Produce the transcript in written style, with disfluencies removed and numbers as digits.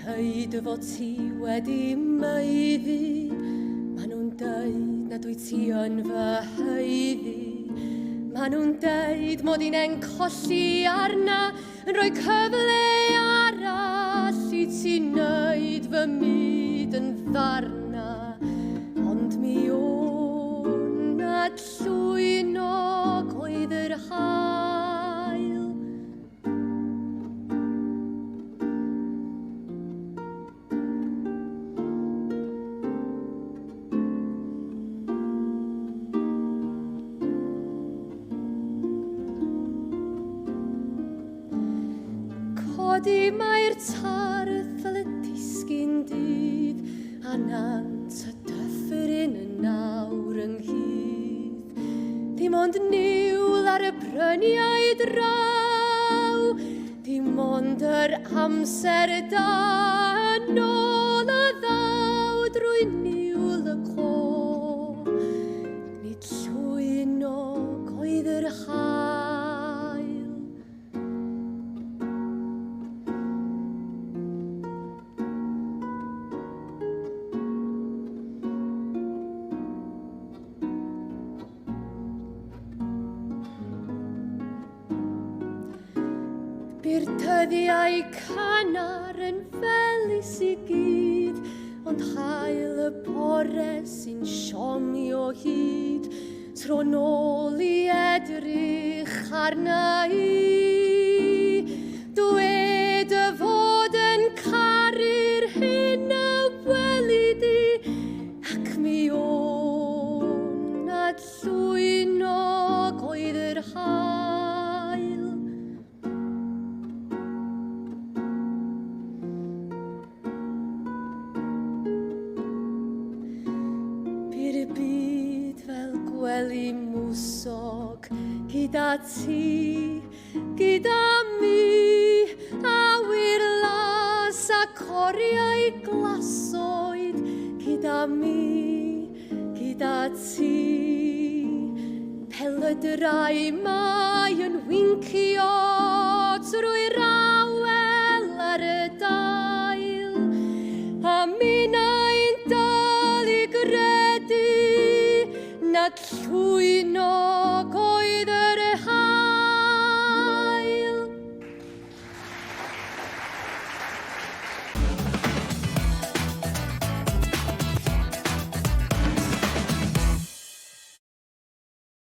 dweud fod ti wedi meiddi, maen nhw'n dweud nad wyt ti yn fy heiddi. Maen nhw'n dweud mod i'n encolli arna, yn rhoi cyfle arall i ti wneud fy myd yn ddarna. Ond mi o'n nad llwynog oedd yr hael. Codi mae'r tardd fel y disgyn dydd, a nant y dyffryn yn nawr ynghyd. Dim ond niwl ar y bryniau draw, dim ond yr amser da yn ôl y ddaw drwy niwl y co. Nid llwynog oedd yr hael. By'r dyddiau canar yn felys i gyd, ond hael y bore sy'n siomi o hyd, tro nôl i edrych arna i. Dwed y fod yn caru'r hyn a welid i, ac mi o'n nad llwynog oedd yr hael. Gwely mwsog gyda ti, gyda mi, a wirlas a coriau glasoed gyda mi, gyda ti. Pelydrau mae